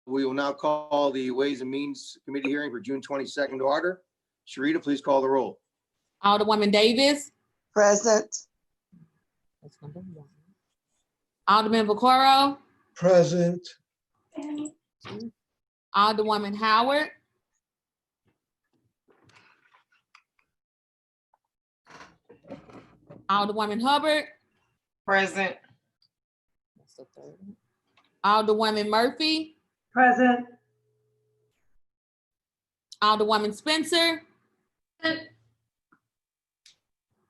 We will now call the Ways and Means Committee hearing for June 22nd to order. Sharita, please call the roll. Alderwoman Davis. Present. That's number 1. Alderman Vaccaro. Present. Alderwoman Howard. Alderwoman Hubbard. Present. That's the 3rd. Alderwoman Murphy. Present. Alderwoman Spencer.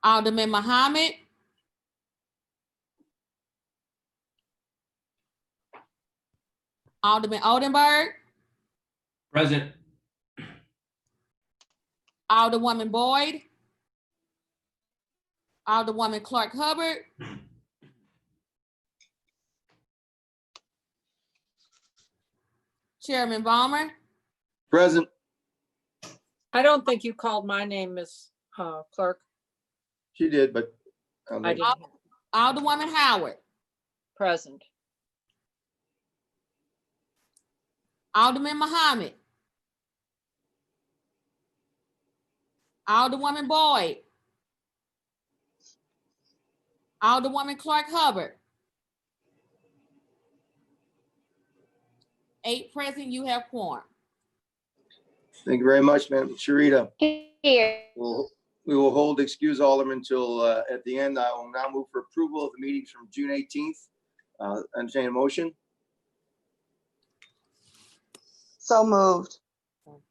Alderman Muhammad. Alderman Oldenburg. Present. Alderwoman Boyd. Alderwoman Clark Hubbard. Chairman Vollmer. Present. I don't think you called my name, Ms. Clerk. She did, but I didn't. Alderwoman Howard. Present. Alderman Muhammad. Alderwoman Boyd. Alderwoman Clark Hubbard. 8 present, you have quorum. thank you very much, ma'am. Sharita. Here. We will hold excuse Alderman until at the end. I will now move for approval of the meetings from June 18th. Entertain a motion. So moved.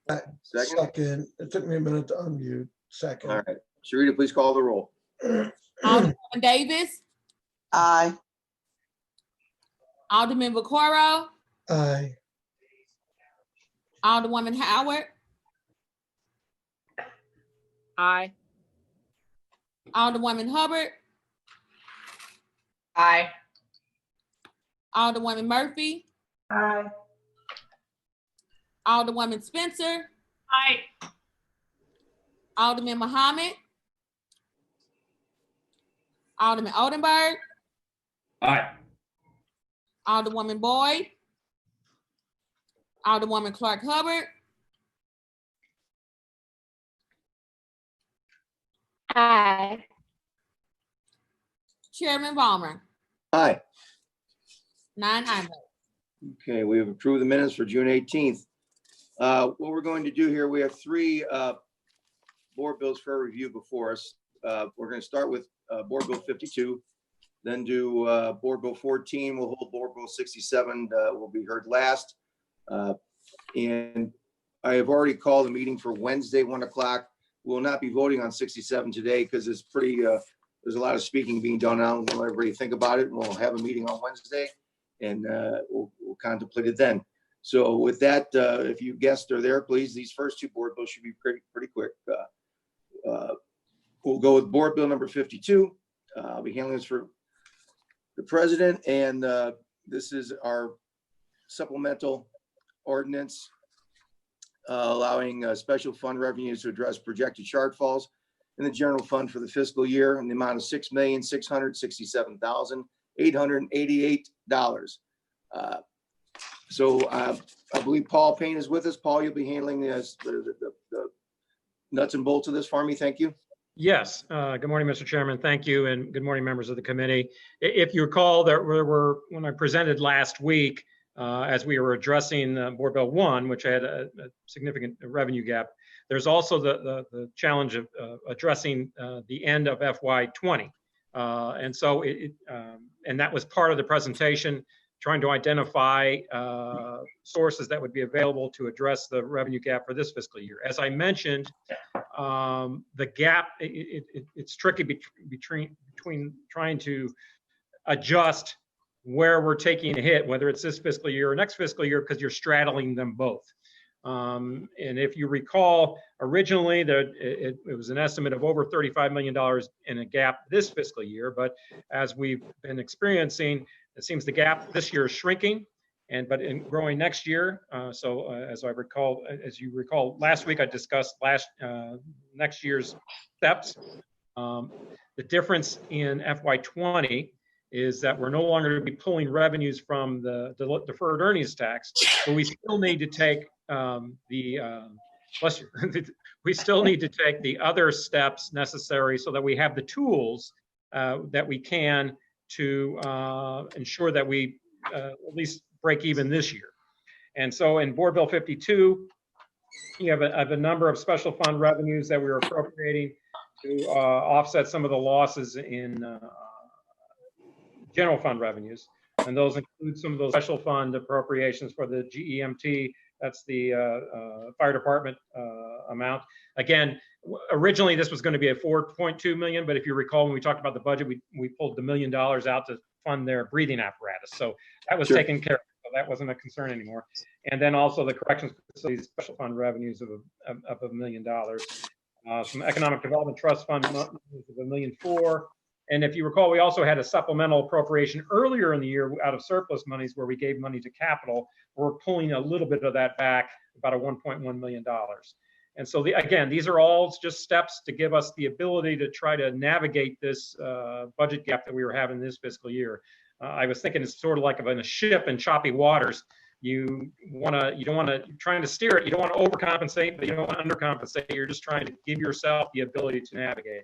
Second. Second. It took me a minute to unmute. Second. All right. Sharita, please call the roll. Alderwoman Davis. Aye. Alderman Vaccaro. Aye. Alderwoman Howard. Aye. Alderwoman Hubbard. Aye. Alderwoman Murphy. Aye. Alderwoman Spencer. Aye. Alderman Muhammad. Alderman Oldenburg. Aye. Alderwoman Boyd. Alderwoman Clark Hubbard. Aye. Chairman Vollmer. Aye. 9 ayes. Okay, we have approved the minutes for June 18th. What we're going to do here, we have 3 board bills for review before us. We're going to start with Board Bill 52, then do Board Bill 14. We'll hold Board Bill 67 will be heard last. And I have already called the meeting for Wednesday, 1 o'clock. We will not be voting on 67 today because it's pretty, there's a lot of speaking being done now. We'll let everybody think about it. And we'll have a meeting on Wednesday and we'll contemplate it then. So with that, if you guests are there, please, these first 2 board bills should be pretty quick. We'll go with Board Bill number 52. I'll be handling this for the president, and this is our supplemental ordinance allowing special fund revenues to address projected shortfalls in the general fund for the fiscal year in the amount of $6,667,888. So I believe Paul Payne is with us. Paul, you'll be handling the nuts and bolts of this for me. Thank you. Yes. Good morning, Mr. Chairman. Thank you. And good morning, members of the committee. If you recall, there were, when I presented last week, as we were addressing Board Bill 1, which had a significant revenue gap, there's also the challenge of addressing the end of FY20. And so and that was part of the presentation, trying to identify sources that would be available to address the revenue gap for this fiscal year. As I mentioned, the gap, it's tricky between trying to adjust where we're taking a hit, whether it's this fiscal year or next fiscal year, because you're straddling them both. And if you recall, originally it was an estimate of over $35 million in a gap this fiscal year, but as we've been experiencing, it seems the gap this year is shrinking, but in growing next year. So as you recall, last week I discussed next year's steps. The difference in FY20 is that we're no longer going to be pulling revenues from the deferred earnings tax, but we still need to take we still need to take the other steps necessary so that we have the tools that we can to ensure that we at least break even this year. And so in Board Bill 52, you have a number of special fund revenues that we were appropriating to offset some of the losses in general fund revenues. And those include some of those special fund appropriations for the GEMT. That's the fire department amount. Again, originally this was going to be a 4.2 million, but if you recall, when we talked about the budget, we pulled the $1 million out to fund their breathing apparatus. So that was taken care of. So that wasn't a concern anymore. And then also the corrections facilities special fund revenues of $1 million. Some economic development trust fund of $1.4 million. And if you recall, we also had a supplemental appropriation earlier in the year out of surplus monies where we gave money to capital. We're pulling a little bit of that back, about a $1.1 million. And so again, these are all just steps to give us the ability to try to navigate this budget gap that we were having this fiscal year. I was thinking it's sort of like in a ship in choppy waters. You don't want to, trying to steer it, you don't want to overcompensate, but you don't want to undercompensate. You're just trying to give yourself the ability to navigate.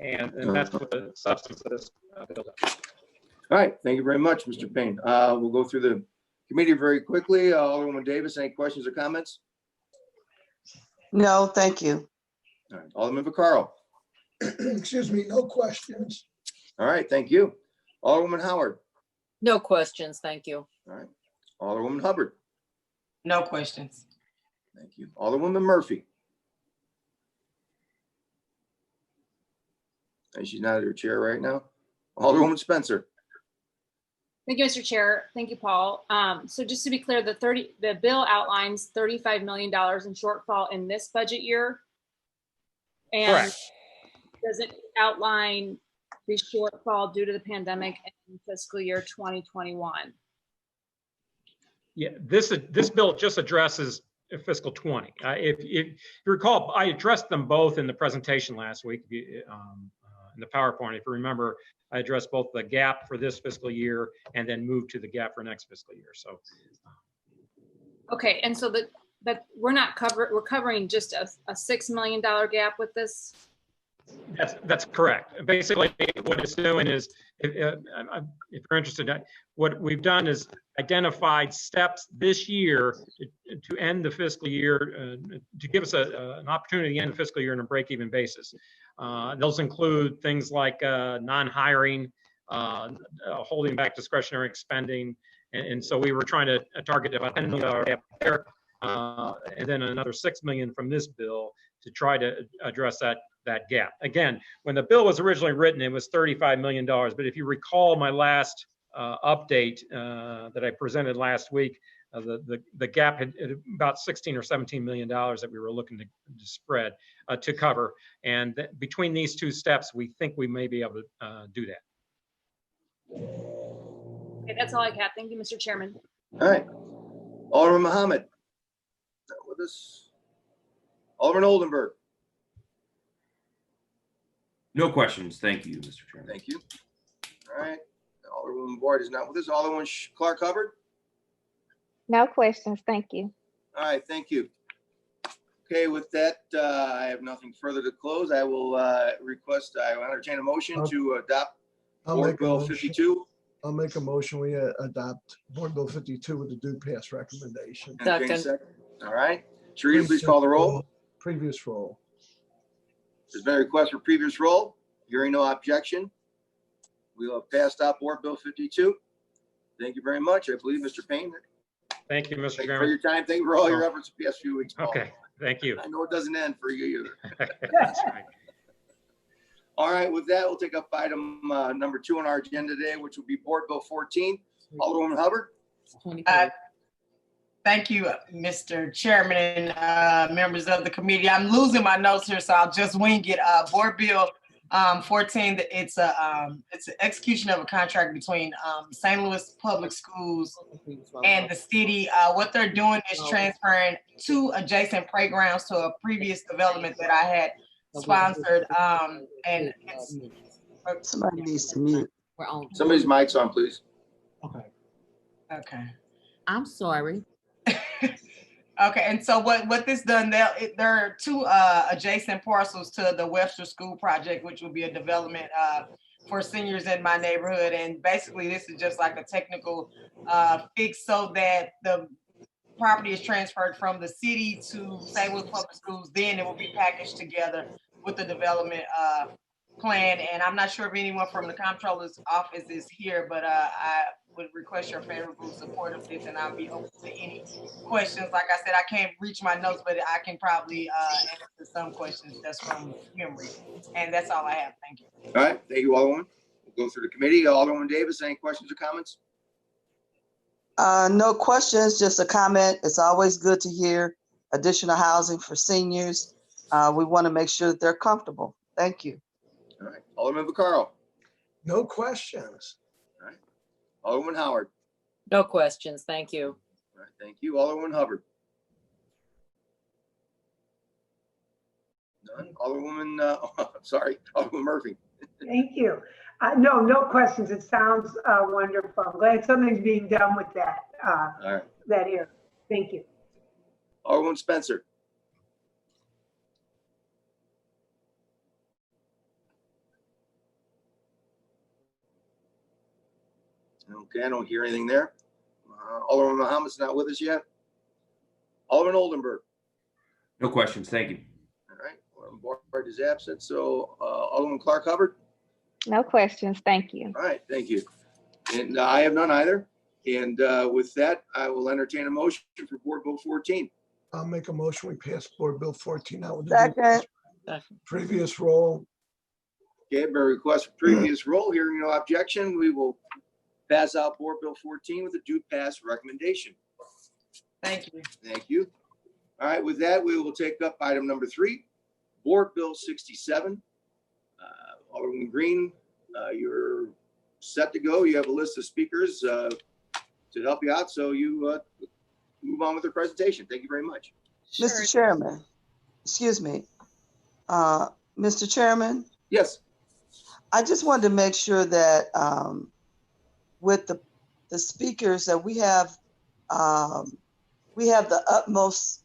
And that's what the substance of this bill does. All right, thank you very much, Mr. Payne. We'll go through the committee very quickly. Alderwoman Davis, any questions or comments? No, thank you. All right, Alderman Vaccaro. Excuse me, no questions. All right, thank you. Alderwoman Howard. No questions, thank you. All right, Alderwoman Hubbard. No questions. Thank you. Alderwoman Murphy. And she's not at her chair right now. Alderwoman Spencer. Thank you, Mr. Chair. Thank you, Paul. So just to be clear, the bill outlines $35 million in shortfall in this budget year. And Correct. does it outline the shortfall due to the pandemic in fiscal year 2021? Yeah, this bill just addresses fiscal 20. If you recall, I addressed them both in the presentation last week in the PowerPoint. If you remember, I addressed both the gap for this fiscal year and then moved to the gap for next fiscal year. So, okay, and so that we're covering just a $6 million gap with this. that's correct. Basically, what it's doing is, if you're interested, what we've done is identified steps this year to end the fiscal year, to give us an opportunity to end the fiscal year on a break-even basis. Those include things like non-hiring, holding back discretionary spending, and so we were trying to target about $10 million gap there, and then another $6 million from this bill to try to address that gap. Again, when the bill was originally written, it was $35 million. But if you recall my last update that I presented last week, the gap had about $16 or $17 million that we were looking to spread to cover. And between these two steps, we think we may be able to do that. Okay, that's all I got. Thank you, Mr. Chairman. All right. Alderman Muhammad. With us. Alderman Oldenburg. No questions. Thank you, Mr. Chairman. Thank you. All right. Alderwoman Boyd is not with us. Alderwoman Clark Hubbard. No questions, thank you. All right, thank you. Okay, with that, I have nothing further to close. I will I will entertain a motion to adopt Board Bill 52. I'll make a motion. We adopt Board Bill 52 with the due pass recommendation. Second. All right. Sharita, please call the roll. Previous roll. There's been a request for previous roll. Hearing no objection, we will pass out Board Bill 52. Thank you very much. I believe Mr. Payne. Thank you, Mr. Thank you for Chairman. your time. Thank you for all your efforts the past few weeks. Paul. Okay, thank you. I know it doesn't end for you either. That's right. All right, with that, we'll take up item number 2 on our agenda today, which will be Board Bill 14. Alderwoman Hubbard. Thank you, Mr. Chairman and members of the committee. I'm losing my notes here, so I'll just wing it. Board Bill 14, it's an execution of a contract between St. Louis Public Schools and the city. What they're doing is transferring 2 adjacent playgrounds to a previous development that I had sponsored. And it's, Somebody needs to mute. We're on. Somebody's mic's on, please. Okay. Okay. I'm sorry. Okay, and so what this done, there are two adjacent parcels to the Webster School project, which will be a development for seniors in my neighborhood. And basically, this is just like a technical fix so that the property is transferred from the city to St. Louis Public Schools. Then it will be packaged together with the development plan. And I'm not sure if anyone from the comptroller's office is here, but I would request your favorable support of this, and I'll be open to any questions. Like I said, I can't reach my notes, but I can probably answer some questions just from memory. And that's all I have. Thank you. All right, thank you, Alderwoman. We'll go through the committee. Alderwoman Davis, any questions or comments? No questions, just a comment. It's always good to hear additional housing for seniors. We want to make sure that they're comfortable. Thank you. All right, Alderman Vaccaro. No questions. All right, Alderman Howard. No questions. Thank you. All right, thank you, Alderman Hubbard. None. Alderwoman, sorry, Alderman Murphy. Thank you. No questions. It sounds wonderful. I'm glad something's being done with that, All right, that area. Thank you. Alderman Spencer. Okay, I don't hear anything there. Alderman Muhammad's not with us yet. Alderman Oldenburg. No questions. Thank you. All right, Alderman Bard is absent, so Alderman Clark Hubbard. No questions. Thank you. All right, thank you. And I have none either. And with that, I will entertain a motion for Board Bill 14. I'll make a motion. We pass Board Bill 14 out with the Second. previous roll. Okay, by request for previous roll, hearing no objection, we will pass out Board Bill 14 with a due pass recommendation. Thank you. Thank you. All right, with that, we will take up item number 3, Board Bill 67. Alderman Green, you're set to go. You have a list of speakers to help you out, so you move on with the presentation. Thank you very much. Mr. Chairman, excuse me. Mr. Chairman, Yes. I just wanted to make sure that with the speakers that we have the utmost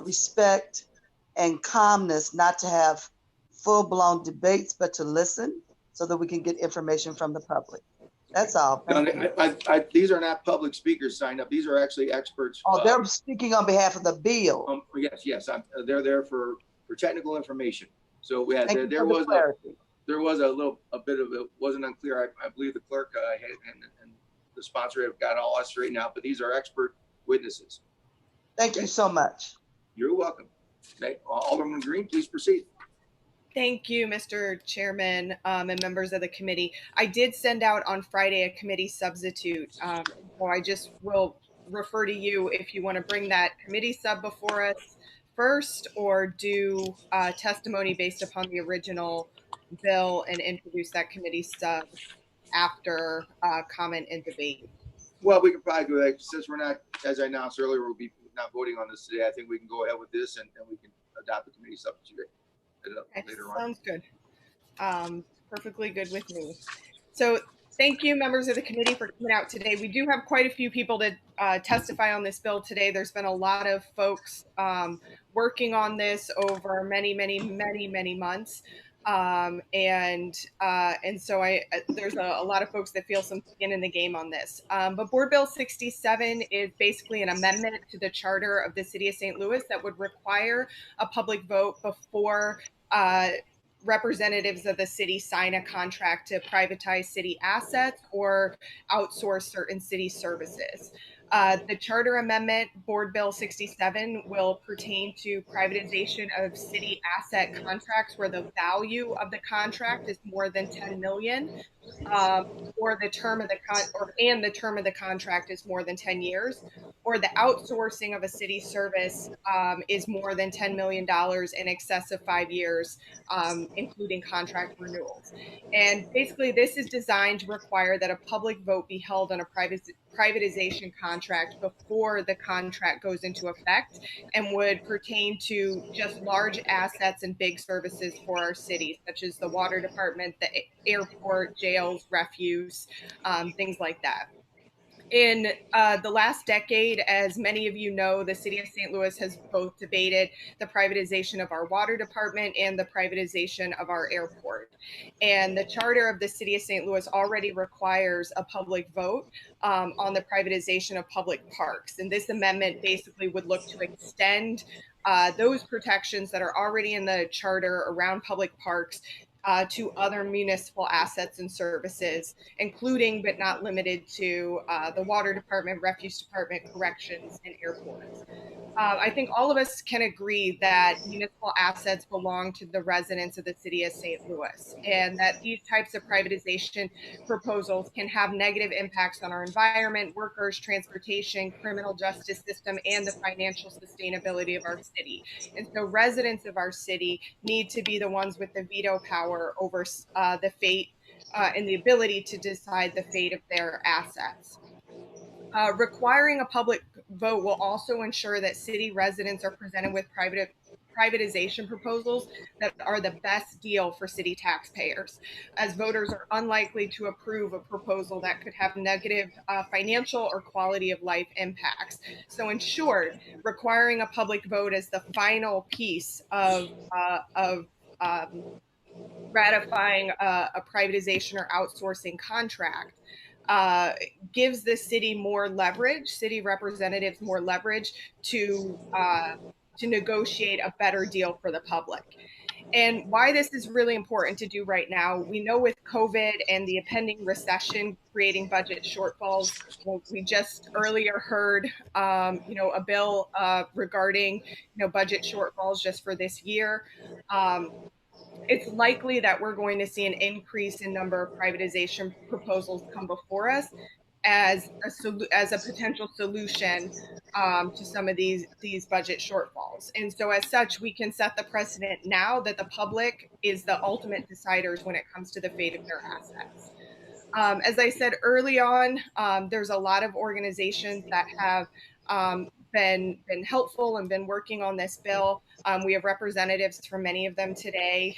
respect and calmness not to have full-blown debates, but to listen so that we can get information from the public. That's all. These are not public speakers signed up. These are actually experts. Oh, they're speaking on behalf of the bill. Yes. They're there for technical information. So we had Thank you there for the was clarity. there was a bit of it wasn't unclear. I believe the clerk and the sponsor have got all that straightened out. But these are expert witnesses. Thank you so much. You're welcome. Okay, Alderman Green, please proceed. Thank you, Mr. Chairman, and members of the committee. I did send out on Friday a committee substitute. So I just will refer to you if you want to bring that committee sub before us first, or do testimony based upon the original bill and introduce that committee sub after comment and debate. Well, we could probably do that since we're not, as I announced earlier, we'll be not voting on this today. I think we can go ahead with this and we can adopt the committee substitute later on. Sounds good. Perfectly good with me. So thank you, members of the committee, for coming out today. We do have quite a few people that testify on this bill today. There's been a lot of folks working on this over many months. And so there's a lot of folks that feel some skin in the game on this. But Board Bill 67 is basically an amendment to the charter of the city of St. Louis that would require a public vote before representatives of the city sign a contract to privatize city assets or outsource certain city services. The charter amendment, Board Bill 67, will pertain to privatization of city asset contracts where the value of the contract is more than 10 million, or the term of the term of the contract is more than 10 years, or the outsourcing of a city service is more than $10 million in excess of 5 years, including contract renewals. And basically, this is designed to require that a public vote be held on a privatization contract before the contract goes into effect, and would pertain to just large assets and big services for our city, such as the water department, the airport, jails, refuse, things like that. In the last decade, as many of you know, the city of St. Louis has both debated the privatization of our water department and the privatization of our airport. And the charter of the city of St. Louis already requires a public vote on the privatization of public parks. And this amendment basically would look to extend those protections that are already in the charter around public parks to other municipal assets and services, including but not limited to the water department, refuse department, corrections, and airports. I think all of us can agree that municipal assets belong to the residents of the city of St. Louis, and that these types of privatization proposals can have negative impacts on our environment, workers, transportation, criminal justice system, and the financial sustainability of our city. And so residents of our city need to be the ones with the veto power over the fate and the ability to decide the fate of their assets. Requiring a public vote will also ensure that city residents are presented with privatization proposals that are the best deal for city taxpayers, as voters are unlikely to approve a proposal that could have negative financial or quality of life impacts. So in short, requiring a public vote as the final piece of ratifying a privatization or outsourcing contract gives the city more leverage, city representatives more leverage to negotiate a better deal for the public. And why this is really important to do right now, we know with COVID and the impending recession creating budget shortfalls, we just earlier heard, a bill regarding, budget shortfalls just for this year. It's likely that we're going to see an increase in number of privatization proposals come before us as a potential solution to some of these budget shortfalls. And so as such, we can set the precedent now that the public is the ultimate deciders when it comes to the fate of their assets. As I said early on, there's a lot of organizations that have been helpful and been working on this bill. We have representatives from many of them today,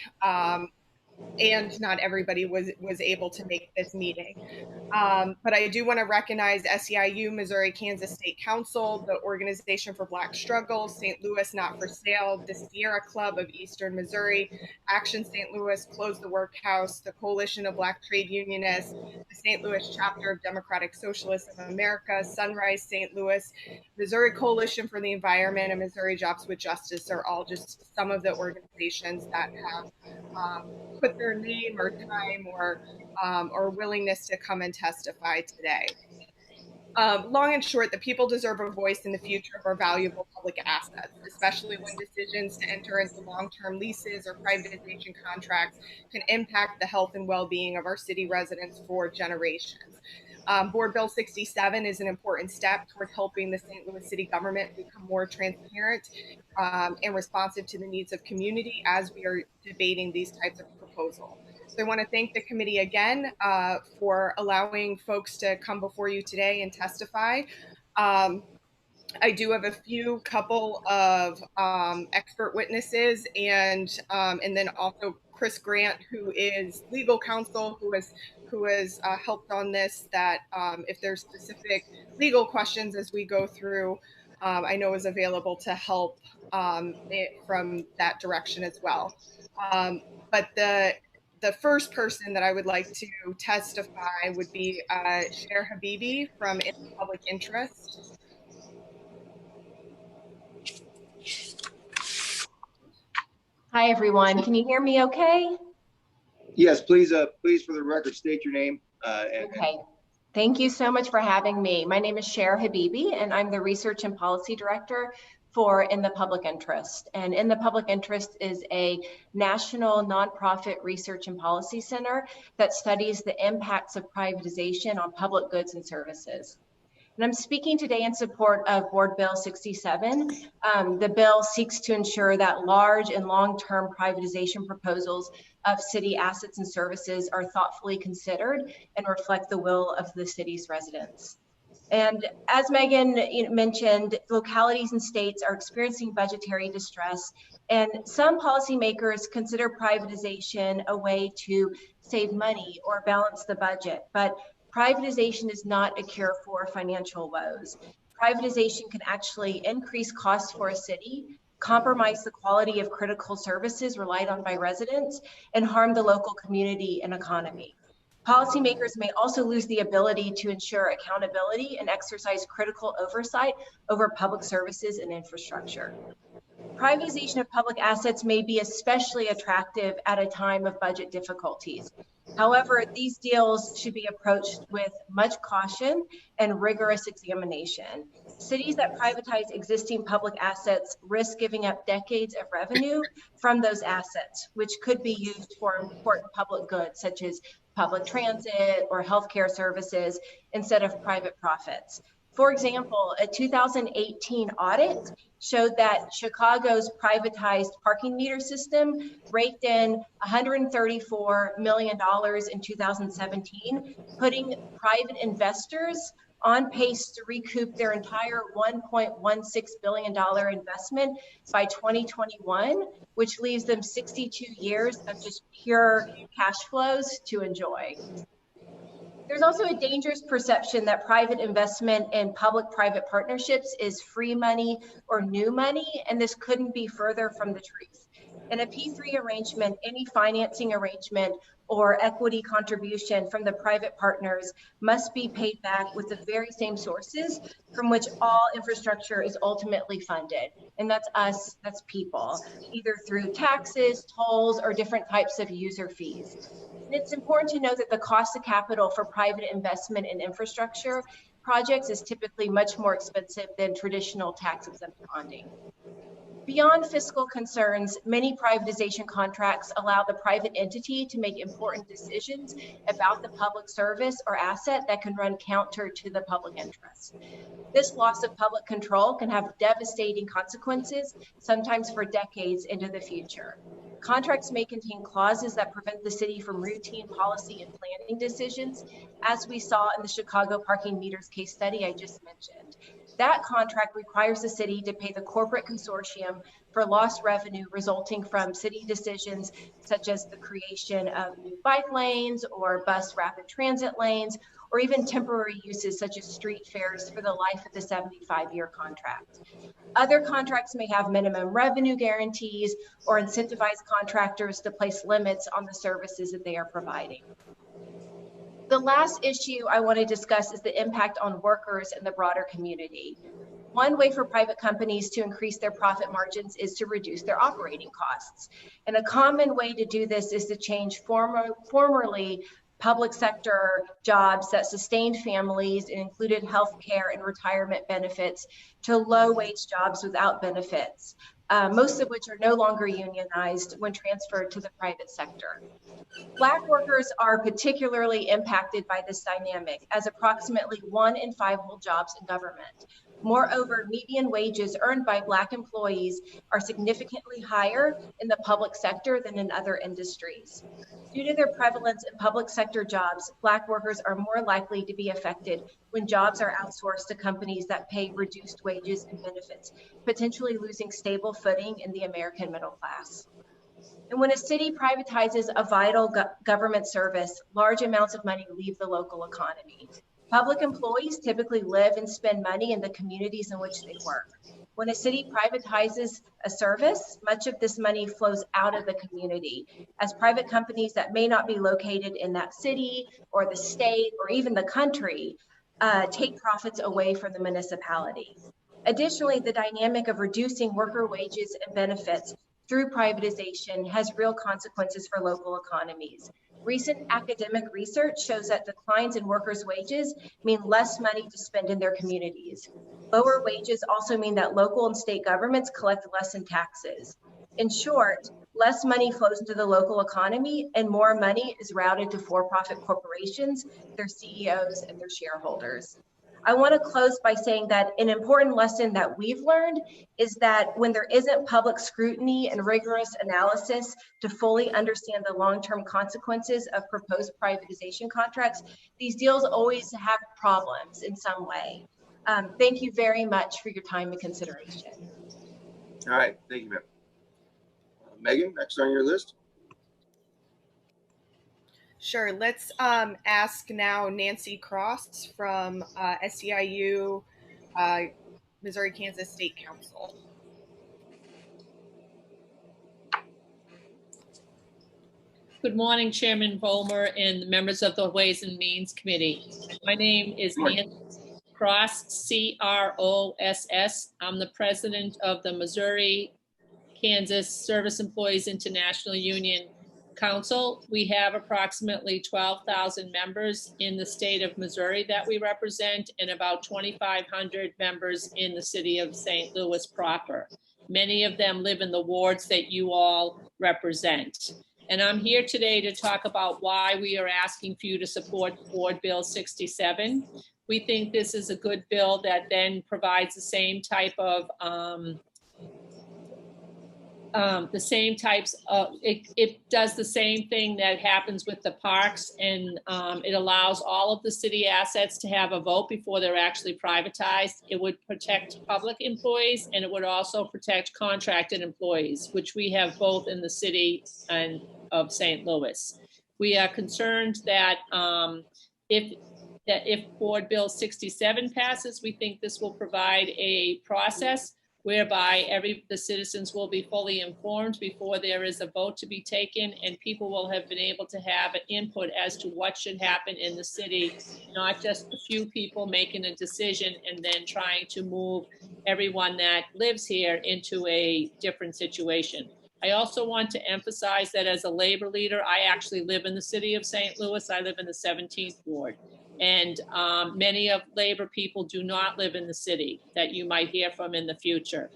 and not everybody was able to make this meeting. But I do want to recognize SEIU, Missouri Kansas State Council, the Organization for Black Struggles, St. Louis Not for Sale, the Sierra Club of Eastern Missouri, Action St. Louis, Close the Workhouse, the Coalition of Black Trade Unionists, the St. Louis Chapter of Democratic Socialists of America, Sunrise St. Louis, Missouri Coalition for the Environment, and Missouri Jobs with Justice are all just some of the organizations that have put their name or time or willingness to come and testify today. Long and short, the people deserve a voice in the future of our valuable public assets, especially when decisions to enter into long-term leases or privatization contracts can impact the health and well-being of our city residents for generations. Board Bill 67 is an important step toward helping the St. Louis City government become more transparent and responsive to the needs of community as we are debating these types of proposals. So I want to thank the committee again for allowing folks to come before you today and testify. I do have a couple of expert witnesses, and then also Chris Grant, who is legal counsel, who has helped on this, that if there's specific legal questions as we go through, I know is available to help from that direction as well. But the first person that I would like to testify would be Sher Habibi from Public Interest. Hi, everyone. Can you hear me okay? Yes, please, for the record, state your name. Okay. Thank you so much for having me. My name is Sher Habibi, and I'm the Research and Policy Director for In the Public Interest. And In the Public Interest is a national nonprofit research and policy center that studies the impacts of privatization on public goods and services. And I'm speaking today in support of Board Bill 67. The bill seeks to ensure that large and long-term privatization proposals of city assets and services are thoughtfully considered and reflect the will of the city's residents. And as Megan mentioned, localities and states are experiencing budgetary distress, and some policymakers consider privatization a way to save money or balance the budget. But privatization is not a cure for financial woes. Privatization can actually increase costs for a city, compromise the quality of critical services relied on by residents, and harm the local community and economy. Policymakers may also lose the ability to ensure accountability and exercise critical oversight over public services and infrastructure. Privatization of public assets may be especially attractive at a time of budget difficulties. However, these deals should be approached with much caution and rigorous examination. Cities that privatize existing public assets risk giving up decades of revenue from those assets, which could be used for important public goods such as public transit or healthcare services instead of private profits. For example, a 2018 audit showed that Chicago's privatized parking meter system raked in $134 million in 2017, putting private investors on pace to recoup their entire $1.16 billion investment by 2021, which leaves them 62 years of just pure cash flows to enjoy. There's also a dangerous perception that private investment in public-private partnerships is free money or new money, and this couldn't be further from the truth. In a P3 arrangement, any financing arrangement or equity contribution from the private partners must be paid back with the very same sources from which all infrastructure is ultimately funded. And that's us, that's people, either through taxes, tolls, or different types of user fees. And it's important to note that the cost of capital for private investment in infrastructure projects is typically much more expensive than traditional tax-exempt bonding. Beyond fiscal concerns, many privatization contracts allow the private entity to make important decisions about the public service or asset that can run counter to the public interest. This loss of public control can have devastating consequences, sometimes for decades into the future. Contracts may contain clauses that prevent the city from routine policy and planning decisions, as we saw in the Chicago parking meters case study I just mentioned. That contract requires the city to pay the corporate consortium for lost revenue resulting from city decisions such as the creation of new bike lanes or bus rapid transit lanes, or even temporary uses such as street fairs for the life of the 75-year contract. Other contracts may have minimum revenue guarantees or incentivize contractors to place limits on the services that they are providing. The last issue I want to discuss is the impact on workers and the broader community. One way for private companies to increase their profit margins is to reduce their operating costs. And a common way to do this is to change formerly public sector jobs that sustained families and included health care and retirement benefits to low wage jobs without benefits, most of which are no longer unionized when transferred to the private sector. Black workers are particularly impacted by this dynamic, as approximately 1 in 5 hold jobs in government. Moreover, median wages earned by Black employees are significantly higher in the public sector than in other industries. Due to their prevalence in public sector jobs, Black workers are more likely to be affected when jobs are outsourced to companies that pay reduced wages and benefits, potentially losing stable footing in the American middle class. And when a city privatizes a vital government service, large amounts of money leave the local economy. Public employees typically live and spend money in the communities in which they work. When a city privatizes a service, much of this money flows out of the community, as private companies that may not be located in that city or the state or even the country take profits away from the municipality. Additionally, the dynamic of reducing worker wages and benefits through privatization has real consequences for local economies. Recent academic research shows that declines in workers' wages mean less money to spend in their communities. Lower wages also mean that local and state governments collect less in taxes. In short, less money flows into the local economy and more money is routed to for-profit corporations, their CEOs, and their shareholders. I want to close by saying that an important lesson that we've learned is that when there isn't public scrutiny and rigorous analysis to fully understand the long-term consequences of proposed privatization contracts, these deals always have problems in some way. Thank you very much for your time and consideration. All right, thank you, ma'am. Megan, next on your list. Sure. Let's ask now Nancy Cross from SEIU, Missouri-Kansas State Council. Good morning, Chairman Vollmer and the members of the Ways and Means Committee. My name is Leanne Cross, C-R-O-S-S. I'm the president of the Missouri-Kansas Service Employees International Union Council. We have approximately 12,000 members in the state of Missouri that we represent and about 2,500 members in the city of St. Louis proper. Many of them live in the wards that you all represent. And I'm here today to talk about why we are asking for you to support Board Bill 67. We think this is a good bill that then provides the same type of it does the same thing that happens with the parks, and it allows all of the city assets to have a vote before they're actually privatized. It would protect public employees, and it would also protect contracted employees, which we have both in the city and of St. Louis. We are concerned that if Board Bill 67 passes, we think this will provide a process whereby the citizens will be fully informed before there is a vote to be taken, and people will have been able to have an input as to what should happen in the city, not just a few people making a decision and then trying to move everyone that lives here into a different situation. I also want to emphasize that as a labor leader, I actually live in the city of St. Louis. I live in the 17th ward. And many of labor people do not live in the city that you might hear from in the future.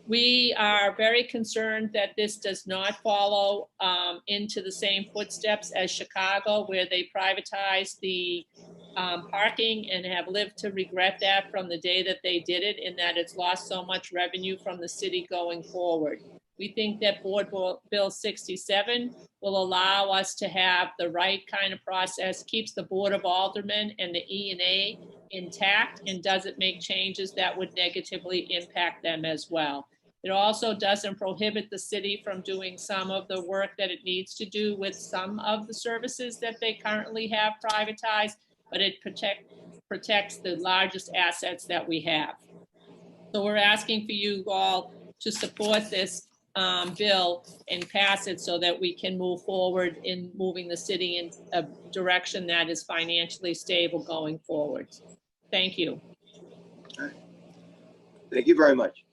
We are very concerned that this does not follow into the same footsteps as Chicago, where they privatized the parking and have lived to regret that from the day that they did it, in that it's lost so much revenue from the city going forward. We think that Board Bill 67 will allow us to have the right kind of process, keeps the Board of Aldermen and the E&A intact, and doesn't make changes that would negatively impact them as well. It also doesn't prohibit the city from doing some of the work that it needs to do with some of the services that they currently have privatized, but it protects the largest assets that we have. So we're asking for you all to support this bill and pass it so that we can move forward in moving the city in a direction that is financially stable going forward. Thank you. All right. Thank you very much.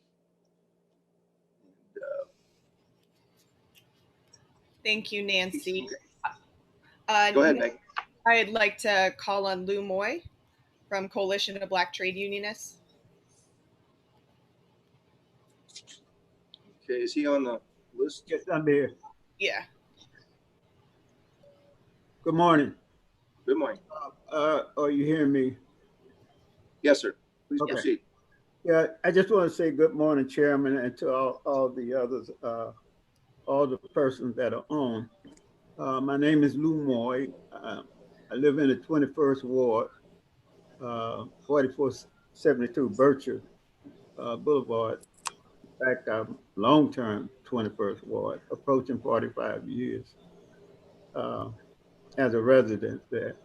Thank you, Nancy. Go ahead, Meg. I'd like to call on Lou Moy from Coalition of Black Trade Unionists. Okay, is he on the list? Yes, I'm here. Yeah. Good morning. Good morning. Are you hearing me? Yes, sir. Please Okay. proceed. Yeah, I just want to say good morning, Chairman, and to all the others, all the persons that are on. My name is Lou Moy. I live in the 21st Ward, 4472 Bircher Boulevard. In fact, I'm long-term 21st Ward, approaching 45 years as a resident there.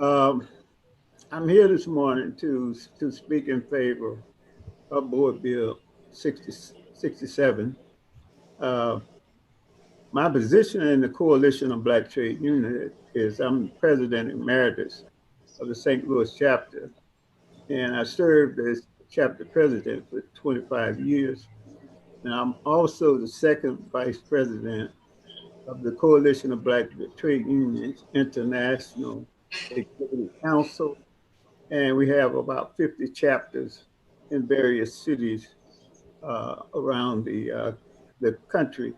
I'm here this morning to speak in favor of Board Bill 67. My position in the Coalition of Black Trade Unions is I'm President Emeritus of the St. Louis chapter, and I served as chapter president for 25 years. And I'm also the second vice president of the Coalition of Black Trade Unions International Executive Council. And we have about 50 chapters in various cities around the country.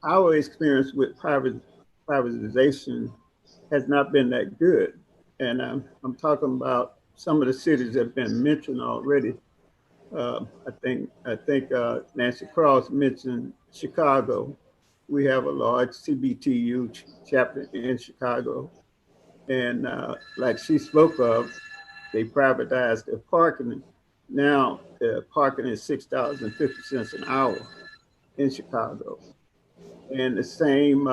Our experience with privatization has not been that good. And I'm talking about some of the cities that have been mentioned already. I think Nancy Cross mentioned Chicago. We have a large CBTU chapter in Chicago. And like she spoke of, they privatized their parking. Now parking is $6.50 an hour in Chicago. And the same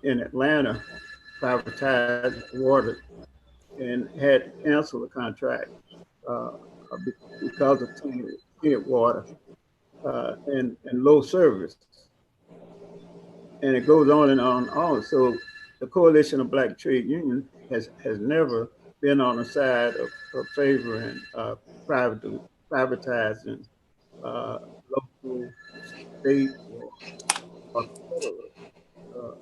in Atlanta, privatized water and had to cancel the contract because of tainted water and low service. And it goes on and on and on. So the Coalition of Black Trade Unions has never been on the side of favoring privatizing local, state, or federal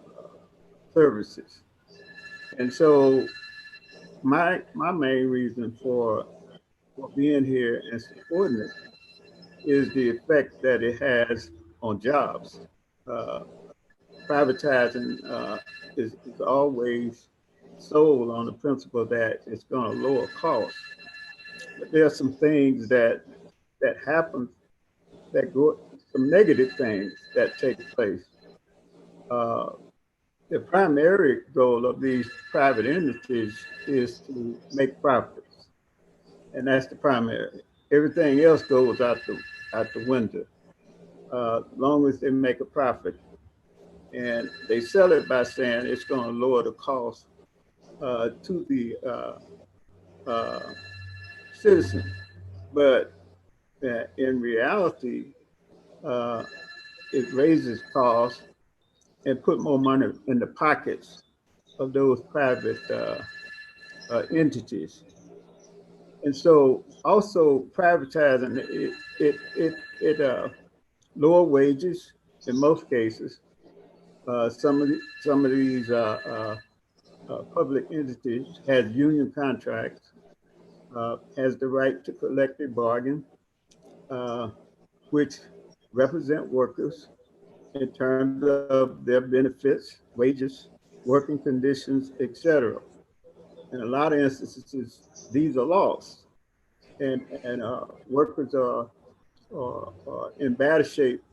services. And so my main reason for being here and supporting it is the effect that it has on jobs. Privatizing is always sold on the principle that it's going to lower costs. But there are some things that happen that go, some negative things that take place. The primary goal of these private entities is to make profits, and that's the primary. Everything else goes out the window, as long as they make a profit. And they sell it by saying it's going to lower the cost to the citizen. But in reality, it raises costs and put more money in the pockets of those private entities. And so also privatizing, it lower wages in most cases. Some of these public entities has union contracts, has the right to collective bargain, which represent workers in terms of their benefits, wages, working conditions, etc. In a lot of instances, these are lost, and workers are in better shape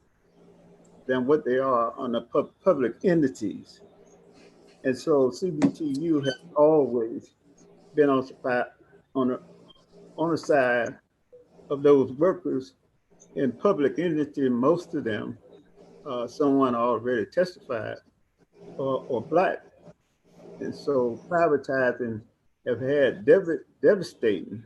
than what they are on the public entities. And so CBTU has always been on the side of those workers in public entity. Most of them, someone already testified, or Black. And so privatizing have had devastating,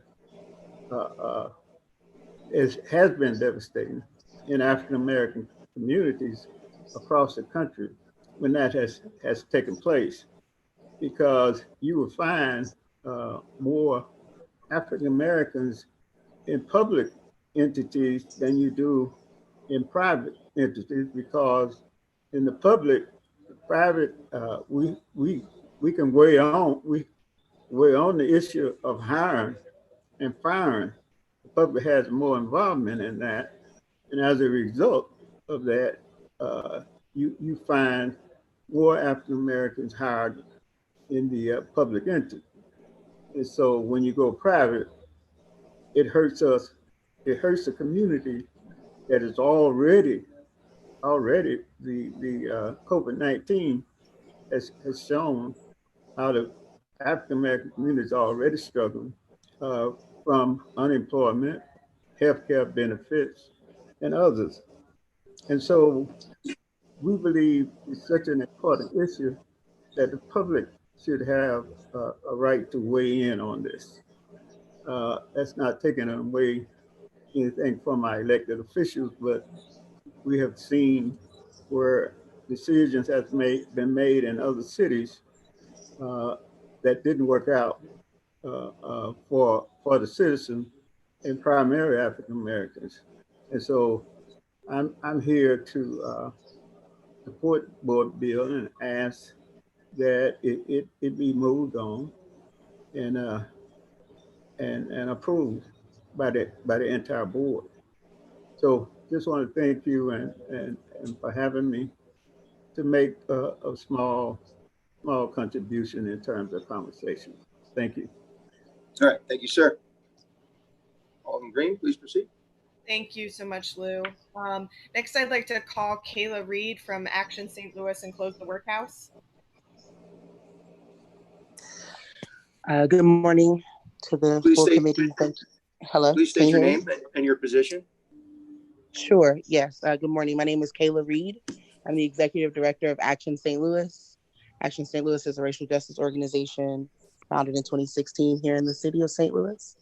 has been devastating in African-American communities across the country when that has taken place, because you will find more African-Americans in public entities than you do in private entities, because in the private, we can weigh on the issue of hiring and firing. The public has more involvement in that, and as a result of that, you find more African Americans hired in the public entity. And so when you go private, it hurts us. It hurts the community that is already the COVID-19 has shown how the African American community is already struggling from unemployment, healthcare benefits, and others. And so we believe it's such an important issue that the public should have a right to weigh in on this. That's not taking away anything from our elected officials, but we have seen where decisions have been made in other cities that didn't work out for the citizen and primarily African Americans. And so I'm here to support the board bill and ask that it be moved on and approved by the entire board. So just want to thank you and for having me to make a small contribution in terms of conversation. Thank you. All right, thank you, sir. Alderman Green, please proceed. Thank you so much, Lou. Next, I'd like to call Kayla Reid from Action St. Louis and close the workhouse. Good morning to the Please full state- committee. Thank you. Hello. Please can state you your hear me? name and your position. Sure. Yes. Good morning. My name is Kayla Reid. I'm the executive director of Action St. Louis. Action St. Louis is a racial justice organization founded in 2016 here in the city of St. Louis.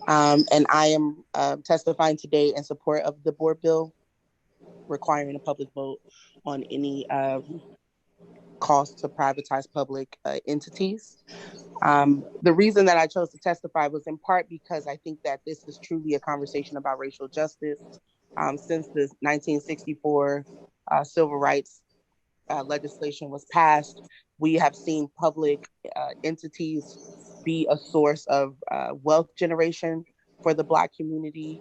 And I am testifying today in support of the board bill requiring a public vote on any cost to privatize public entities. The reason that I chose to testify was in part because I think that this is truly a conversation about racial justice. Since the 1964 civil rights legislation was passed, we have seen public entities be a source of wealth generation for the Black community,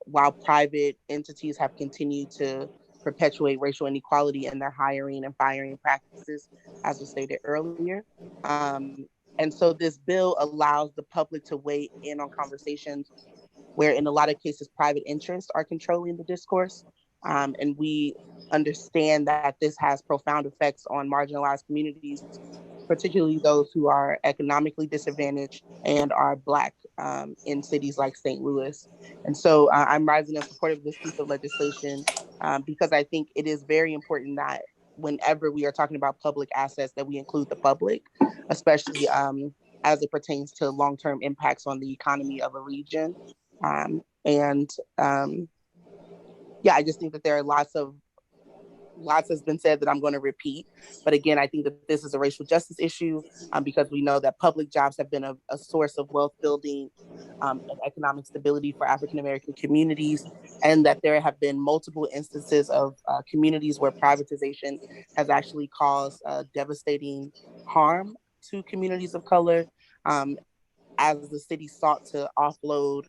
while private entities have continued to perpetuate racial inequality in their hiring and firing practices, as was stated earlier. And so this bill allows the public to weigh in on conversations where in a lot of cases, private interests are controlling the discourse. And we understand that this has profound effects on marginalized communities, particularly those who are economically disadvantaged and are Black in cities like St. Louis. And so I'm rising in support of this piece of legislation because I think it is very important that whenever we are talking about public assets, that we include the public, especially as it pertains to long-term impacts on the economy of a region. Yeah, I just think that there are lots has been said that I'm going to repeat. But again, I think that this is a racial justice issue because we know that public jobs have been a source of wealth building and economic stability for African-American communities, and that there have been multiple instances of communities where privatization has actually caused devastating harm to communities of color as the city sought to offload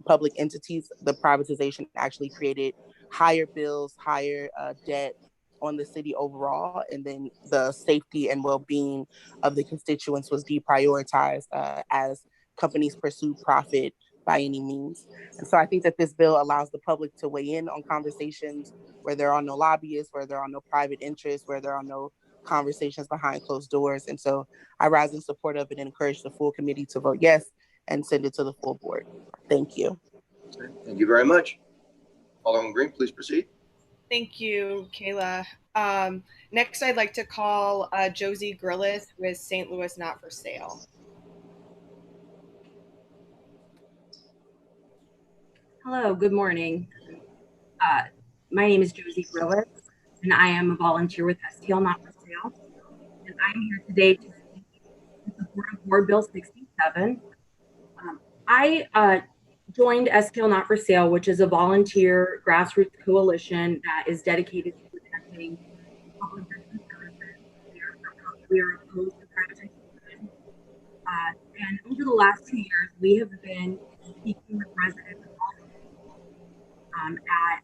public entities. The privatization actually created higher bills, higher debt on the city overall, and then the safety and well-being of the constituents was deprioritized as companies pursue profit by any means. And so I think that this bill allows the public to weigh in on conversations where there are no lobbyists, where there are no private interests, where there are no conversations behind closed doors. And so I rise in support of it and encourage the full committee to vote yes and send it to the full board. Thank you. Thank you very much. Alderman Green, please proceed. Thank you, Kayla. Next, I'd like to call Josie Lilith with St. Louis Not for Sale. Hello, good morning. My name is Josie Lilith, and I am a volunteer with STL Not for Sale. And I'm here today to speak in support of Board Bill 67. I joined STL Not for Sale, which is a volunteer grassroots coalition that is dedicated to protecting public business services. We are opposed to privatization. And over the last 2 years, we have been speaking with residents at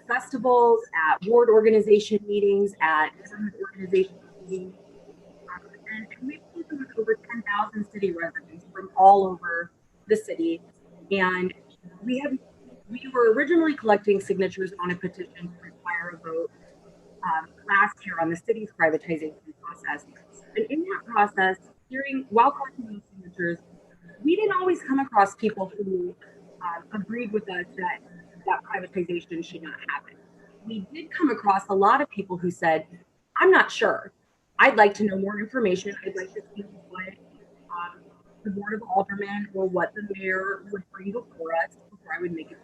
festivals, at ward organization meetings, at government organization meetings. And we've spoken with over 10,000 city residents from all over the city. And we were originally collecting signatures on a petition to require a vote last year on the city's privatization process. And in that process, while collecting those signatures, we didn't always come across people who agreed with us that privatization should not happen. We did come across a lot of people who said, I'm not sure. I'd like to know more information. I'd like to see what the Board of Aldermen or what the mayor would bring before us before I would make it.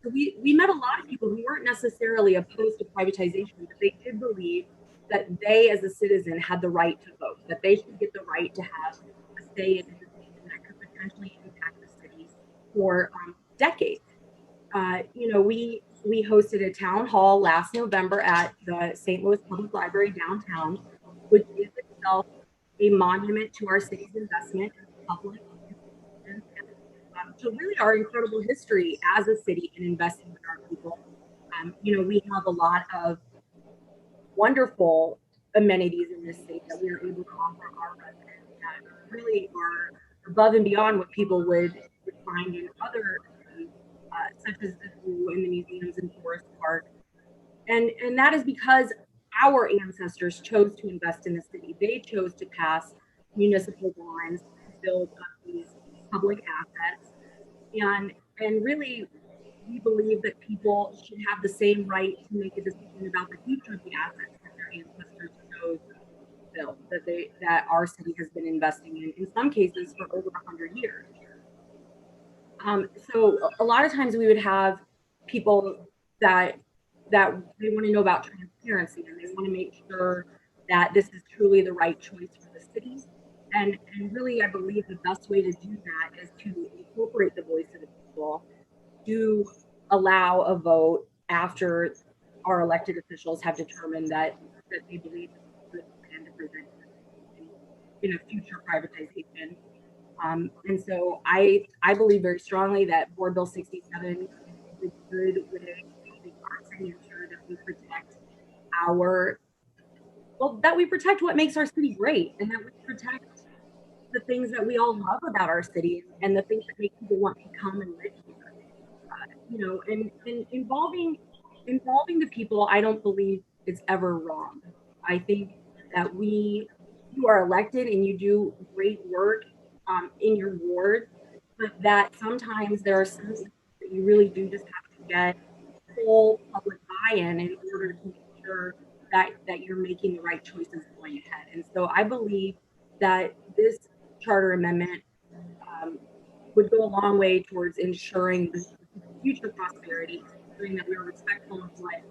So we met a lot of people who weren't necessarily opposed to privatization, but they did believe that they as a citizen had the right to vote, that they should get the right to have a say in a decision that could potentially impact the city for decades. We hosted a town hall last November at the St. Louis Public Library downtown, which is itself a monument to our city's investment in public institutions. So really our incredible history as a city in investing in our people. We have a lot of wonderful amenities in this state that we are able to offer our residents. that really are above and beyond what people would find in other cities, such as the zoo and the museums in Forest Park. And that is because our ancestors chose to invest in the city. They chose to pass municipal bonds to build up these public assets. And really, we believe that people should have the same right to make a decision about the future of the assets that their ancestors chose to build, that our city has been investing in some cases for over 100 years. So a lot of times we would have people that they want to know about transparency, and they want to make sure that this is truly the right choice for the city. And really, I believe the best way to do that is to incorporate the voice of the people, to allow a vote after our elected officials have determined that they believe it's a good plan to present in a future privatization. And so I believe very strongly that Board Bill 67 is a good way to ensure that we protect what makes our city great, and that we protect the things that we all love about our city and the things that make people want to come and live here. And involving the people, I don't believe is ever wrong. I think that you are elected and you do great work in your ward, but that sometimes there are some things that you really do just have to get full public buy-in in order to make sure that you're making the right choices going ahead. And so I believe that this charter amendment would go a long way towards ensuring the future prosperity, ensuring that we are respectful of what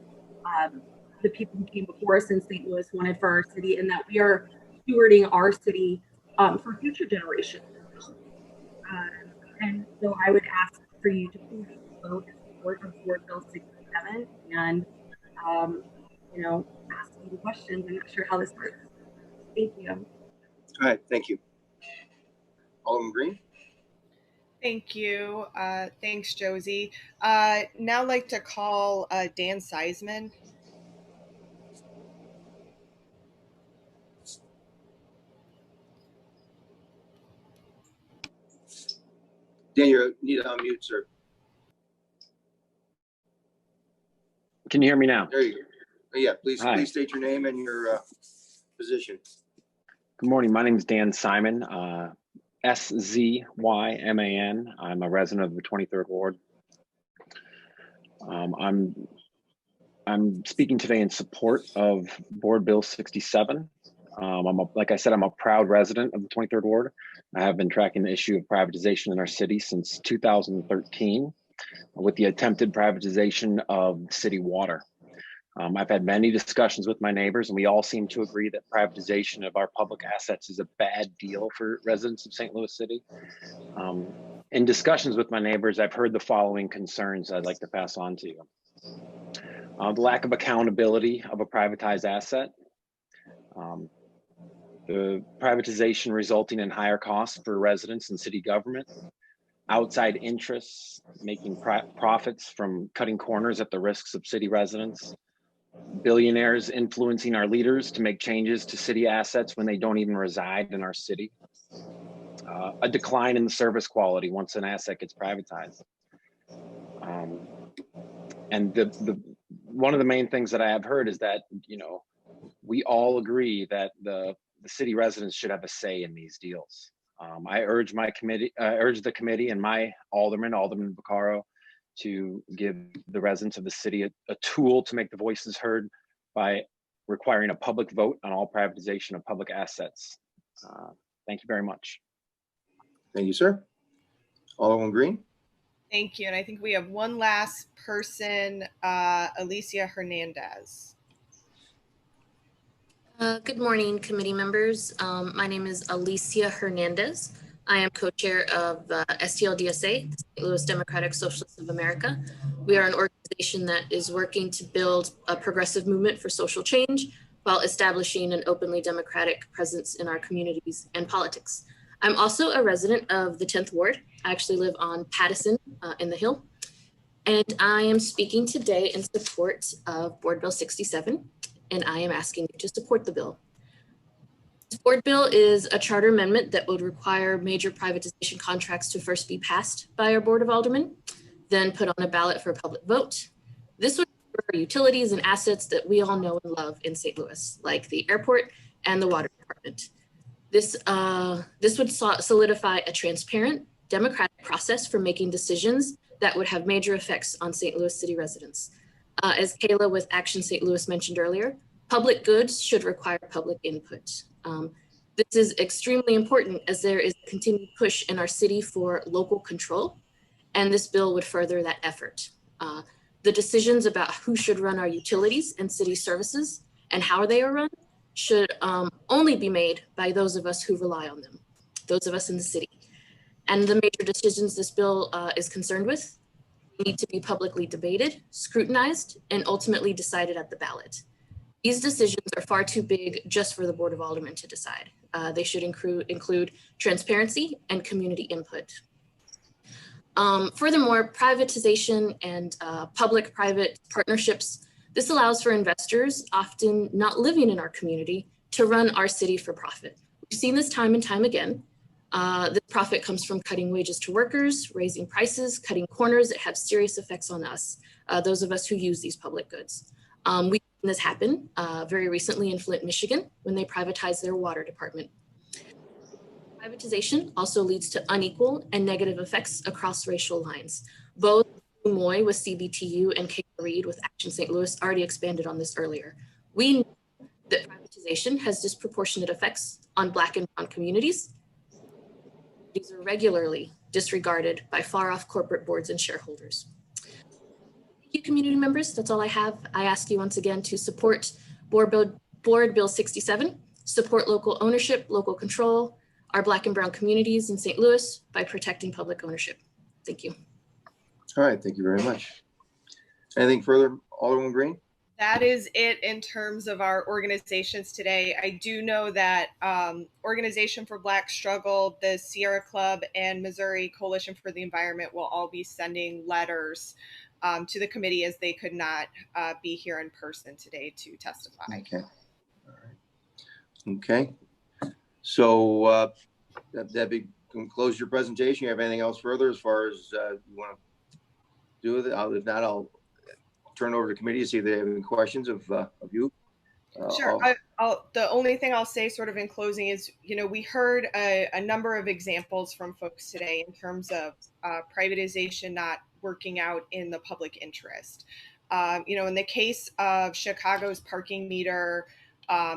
the people who came before us in St. Louis wanted for our city, and that we are stewarding our city for future generations. And so I would ask for you to please vote in support of Board Bill 67 and ask me the questions. I'm not sure how this works. Thank you. All right, thank you. Alderman Green. Thank you. Thanks, Josie. Now I'd like to call Dan Seisman. Dan, you need to unmute, sir. Can you hear me now? There you go. Yeah, please state your name and your position. Good morning. My name is Dan Simon, SZYMAN. I'm a resident of the 23rd Ward. I'm speaking today in support of Board Bill 67. Like I said, I'm a proud resident of the 23rd Ward. I have been tracking the issue of privatization in our city since 2013 with the attempted privatization of city water. I've had many discussions with my neighbors, and we all seem to agree that privatization of our public assets is a bad deal for residents of St. Louis City. In discussions with my neighbors, I've heard the following concerns I'd like to pass on to you. The lack of accountability of a privatized asset, the privatization resulting in higher costs for residents and city government, outside interests making profits from cutting corners at the risks of city residents, billionaires influencing our leaders to make changes to city assets when they don't even reside in our city, a decline in the service quality once an asset gets privatized. And one of the main things that I have heard is that, we all agree that the city residents should have a say in these deals. I urge the committee and my Alderman Vaccaro, to give the residents of the city a tool to make the voices heard by requiring a public vote on all privatization of public assets. Thank you very much. Thank you, sir. Alderman Green. Thank you. And I think we have one last person, Alicia Hernandez. Good morning, committee members. My name is Alicia Hernandez. I am co-chair of STLDSA, the St. Louis Democratic Socialists of America. We are an organization that is working to build a progressive movement for social change while establishing an openly democratic presence in our communities and politics. I'm also a resident of the 10th Ward. I actually live on Pattison in the Hill. And I am speaking today in support of Board Bill 67, and I am asking you to support the bill. This board bill is a charter amendment that would require major privatization contracts to first be passed by our Board of Aldermen, then put on a ballot for a public vote. This would cover utilities and assets that we all know and love in St. Louis, like the airport and the water department. This would solidify a transparent, democratic process for making decisions that would have major effects on St. Louis City residents. As Kayla with Action St. Louis mentioned earlier, public goods should require public input. This is extremely important as there is a continued push in our city for local control, and this bill would further that effort. The decisions about who should run our utilities and city services and how they are run should only be made by those of us who rely on them, those of us in the city. And the major decisions this bill is concerned with need to be publicly debated, scrutinized, and ultimately decided at the ballot. These decisions are far too big just for the Board of Aldermen to decide. They should include transparency and community input. Furthermore, privatization and public-private partnerships, this allows for investors, often not living in our community, to run our city for profit. We've seen this time and time again. This profit comes from cutting wages to workers, raising prices, cutting corners that have serious effects on us, those of us who use these public goods. We've seen this happen very recently in Flint, Michigan, when they privatized their water department. Privatization also leads to unequal and negative effects across racial lines. Both Moy with CBTU and Kayla Reid with Action St. Louis already expanded on this earlier. We know that privatization has disproportionate effects on Black and Brown communities. These are regularly disregarded by far-off corporate boards and shareholders. Thank you, community members. That's all I have. I ask you once again to support Board Bill 67, support local ownership, local control, our Black and Brown communities in St. Louis by protecting public ownership. Thank you. All right, thank you very much. Anything further, Alderwoman Green? That is it in terms of our organizations today. I do know that Organization for Black Struggle, the Sierra Club, and Missouri Coalition for the Environment will all be sending letters to the committee as they could not be here in person today to testify. Okay. All right. Okay. So Debbie, can close your presentation. You have anything else further as far as you want to do with it? If not, I'll turn over to the committee to see if they have any questions of you. Sure. The only thing I'll say sort of in closing is, we heard a number of examples from folks today in terms of privatization not working out in the public interest. In the case of Chicago's parking meter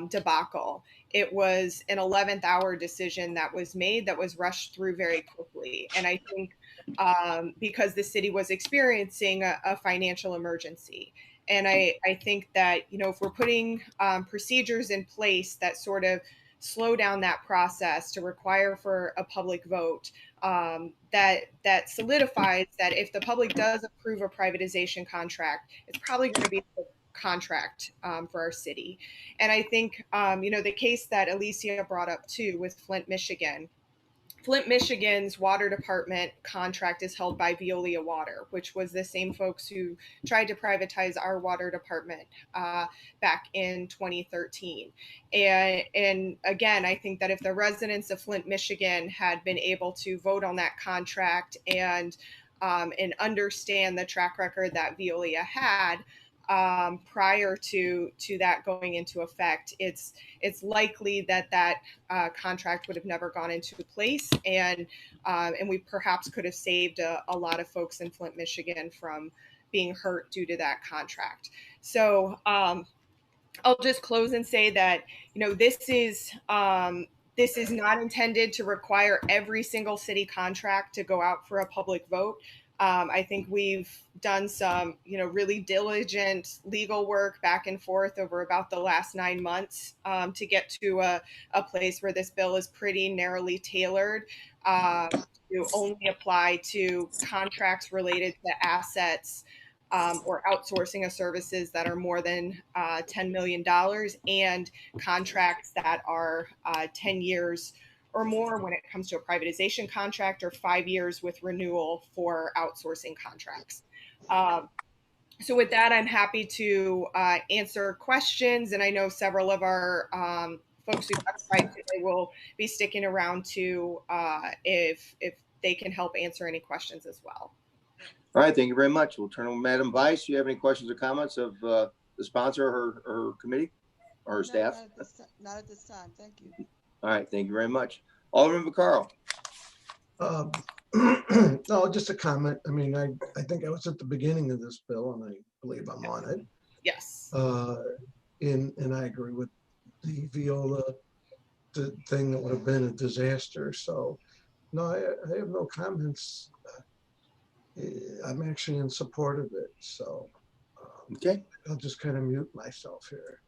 debacle, it was an 11th hour decision that was made that was rushed through very quickly. And I think because the city was experiencing a financial emergency. And I think that, if we're putting procedures in place that sort of slow down that process to require for a public vote, that solidifies that if the public does approve a privatization contract, it's probably going to be a contract for our city. And I think, the case that Alicia brought up too with Flint, Michigan's water department contract is held by Veolia Water, which was the same folks who tried to privatize our water department back in 2013. And again, I think that if the residents of Flint, Michigan had been able to vote on that contract and understand the track record that Veolia had, prior to that going into effect, it's likely that contract would have never gone into place, and we perhaps could have saved a lot of folks in Flint, Michigan from being hurt due to that contract. So I'll just close and say that this is not intended to require every single city contract to go out for a public vote. I think we've done some, really diligent legal work back and forth over about the last 9 months to get to a place where this bill is pretty narrowly tailored to only apply to contracts related to assets or outsourcing of services that are more than $10 million and contracts that are 10 years or more when it comes to a privatization contract, or 5 years with renewal for outsourcing contracts. So with that, I'm happy to answer questions. And I know several of our folks who testified today will be sticking around to if they can help answer any questions as well. All right, thank you very much. We'll turn to Madam Vice. Do you have any questions or comments of the sponsor or her committee or her staff? Not at this time. Thank you. All right, thank you very much. Alderman Vaccaro. No, just a comment. I mean, I think I was at the beginning of this bill, and I believe I'm on it. Yes. And I agree with the viola thing that would have been a disaster. So, no, I have no comments. I'm actually in support of it. So, okay, I'll just kind of mute myself here.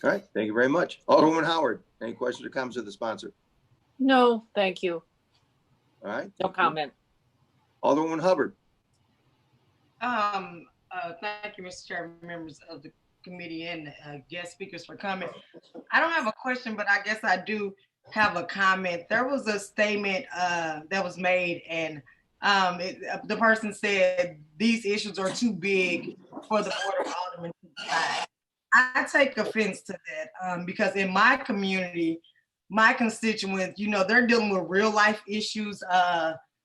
All right, thank you very much. Alderwoman Howard, any questions or comments of the sponsor? No, thank you. All right. No comment. Alderwoman Hubbard. Thank you, Mr. Chairman, members of the committee and guest speakers for coming. I don't have a question, but I guess I do have a comment. There was a statement that was made, and the person said these issues are too big for the Board of Aldermen to decide. I take offense to that because in my community, my constituents, you know, they're dealing with real life issues.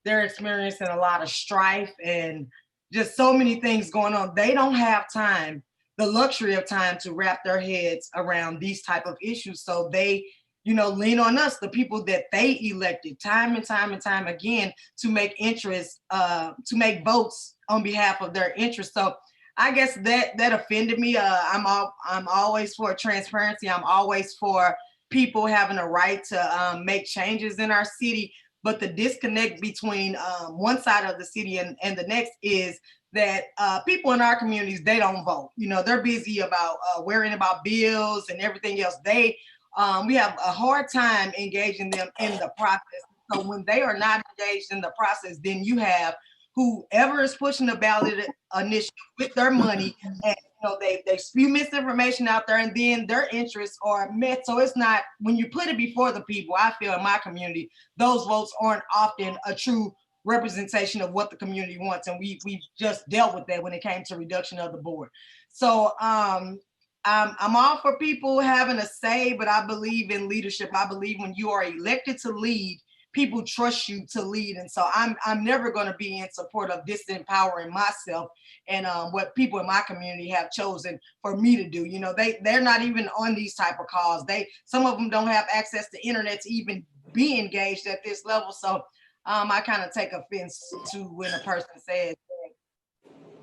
They're experiencing a lot of strife and just so many things going on. They don't have time, the luxury of time, to wrap their heads around these type of issues. So they, you know, lean on us, the people that they elected time and time and time again to make interest, to make votes on behalf of their interests. So I guess that offended me. I'm always for transparency. I'm always for people having a right to make changes in our city. But the disconnect between one side of the city and the next is that people in our communities, they don't vote. You know, they're busy about worrying about bills and everything else. We have a hard time engaging them in the process. So when they are not engaged in the process, then you have whoever is pushing the ballot initiative with their money, and you know they spew misinformation out there, and then their interests are met. So it's not, when you put it before the people, I feel in my community, those votes aren't often a true representation of what the community wants, and we just dealt with that when it came to reduction of the board. So I'm all for people having a say, but I believe in leadership. I believe when you are elected to lead, people trust you to lead. And so I'm never going to be in support of disempowering myself and what people in my community have chosen for me to do. You know, they're not even on these type of calls. Some of them don't have access to internet to even be engaged at this level. So I kind of take offense to when a person says,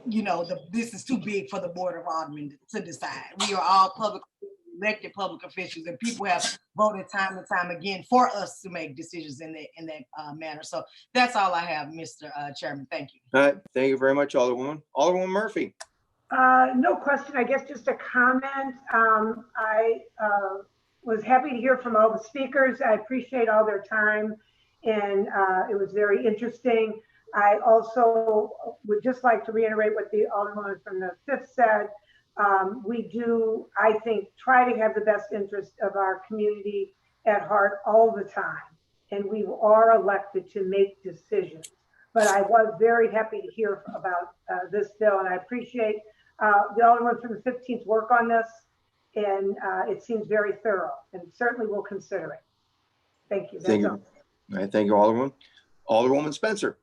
you know, this is too big for the Board of Aldermen to decide. We are all elected public officials, and people have voted time and time again for us to make decisions in that manner. So that's all I have, Mr. Chairman. Thank you. All right, thank you very much, Alderwoman. Alderwoman Murphy. No question, I guess just a comment. I was happy to hear from all the speakers. I appreciate all their time, and it was very interesting. I also would just like to reiterate what the Alderwoman from the 5th said. We do, I think, try to have the best interest of our community at heart all the time. And we are elected to make decisions. But I was very happy to hear about this bill, and I appreciate the Alderman from the 15th work on this. And it seems very thorough, and certainly we'll consider it. Thank you. Thank you. All right, thank you, Alderwoman. Alderwoman Spencer.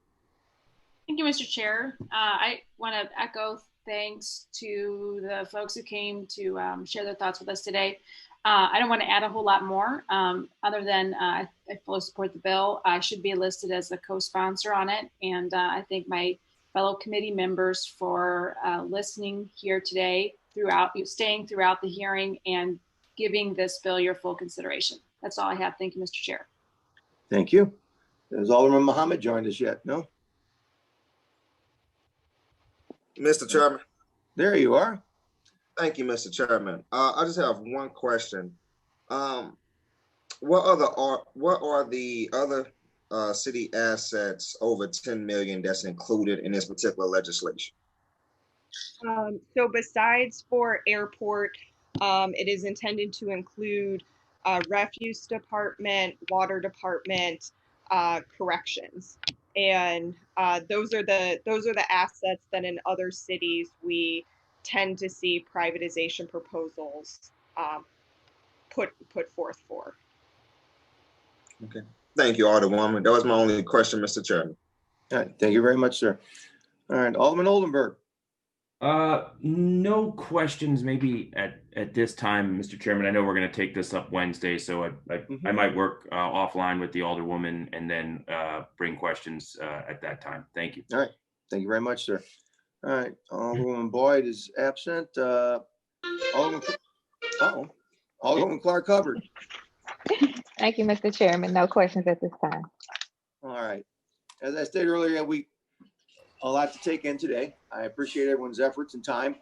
Thank you, Mr. Chair. I want to echo thanks to the folks who came to share their thoughts with us today. I don't want to add a whole lot more other than I fully support the bill. I should be listed as the co-sponsor on it. And I thank my fellow committee members for listening here today, staying throughout the hearing and giving this bill your full consideration. That's all I have. Thank you, Mr. Chair. Thank you. Has Alderman Muhammad joined us yet? No? Mr. Chairman. There you are. Thank you, Mr. Chairman. I just have one question. What are the other city assets over 10 million that's included in this particular legislation? So besides for airport, it is intended to include refuse department, water department, corrections. And those are the assets that in other cities we tend to see privatization proposals put forth for. Okay. Thank you, Alderwoman. That was my only question, Mr. Chairman. All right, thank you very much, sir. All right, Alderman Oldenburg. No questions maybe at this time, Mr. Chairman. I know we're going to take this up Wednesday, so I might work offline with the Alderwoman and then bring questions at that time. Thank you. All right, thank you very much, sir. All right, Alderwoman Boyd is absent. Alderwoman Clark Hubbard. Thank you, Mr. Chairman. No questions at this time. All right, as I stated earlier, a lot to take in today. I appreciate everyone's efforts and time.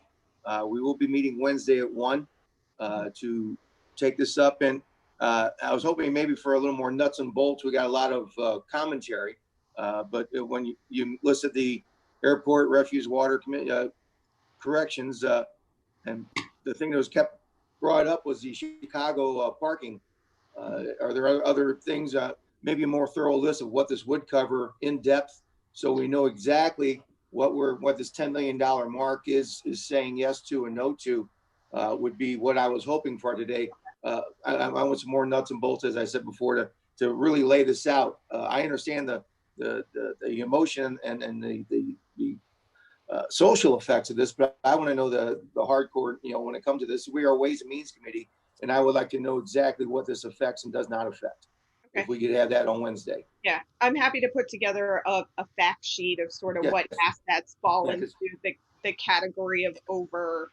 We will be meeting Wednesday at 1 to take this up. And I was hoping maybe for a little more nuts and bolts. We got a lot of commentary, but when you listed the airport, refuse, water, corrections, and the thing that was kept brought up was the Chicago parking. Are there other things, maybe a more thorough list of what this would cover in depth, so we know exactly what this $10 million mark is saying yes to and no to, would be what I was hoping for today. I want some more nuts and bolts, as I said before, to really lay this out. I understand the emotion and the social effects of this, but I want to know the hardcore, when it comes to this. We are a Ways and Means Committee, and I would like to know exactly what this affects and does not affect. Okay. If we could have that on Wednesday. Yeah, I'm happy to put together a fact sheet of sort of what assets fall into the category of over.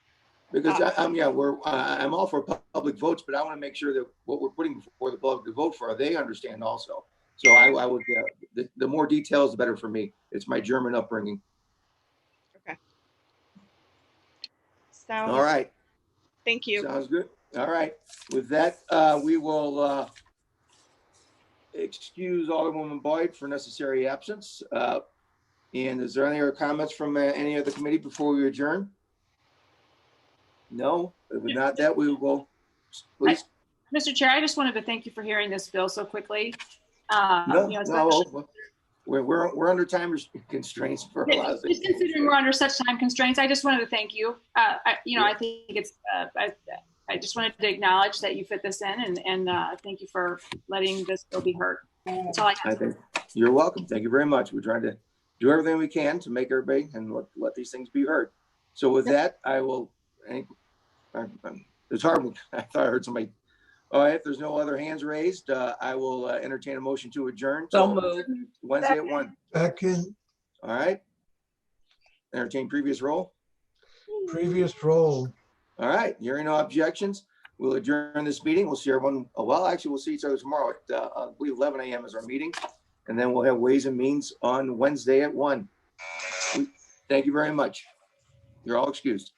Because I'm all for public votes, but I want to make sure that what we're putting before the public to vote for, they understand also. So I would, the more details, the better for me. It's my German upbringing. Okay. Sounds all right. Thank you. Sounds good. All right. With that, we will excuse Alderwoman Boyd for necessary absence. And is there any other comments from any of the committee before we adjourn? No, if not that, we will, please. Mr. Chair, I just wanted to thank you for hearing this bill so quickly. We're under time constraints for a lot of things. Considering we're under such time constraints, I just wanted to thank you. I think it's, I just wanted to acknowledge that you fit this in, and thank you for letting this bill be heard. That's all I have. I think you're welcome. Thank you very much. We're trying to do everything we can to make everybody and let these things be heard. So with that, I will, it's hard. I thought I heard somebody. All right, if there's no other hands raised, I will entertain a motion to adjourn. So moved. Wednesday at 1. Second. All right. Entertain previous roll. Previous roll. All right, hearing no objections, we'll adjourn this meeting. We'll see everyone, well, actually, we'll see each other tomorrow at, I believe 11 a.m. is our meeting. And then we'll have Ways and Means on Wednesday at 1. Thank you very much. You're all excused.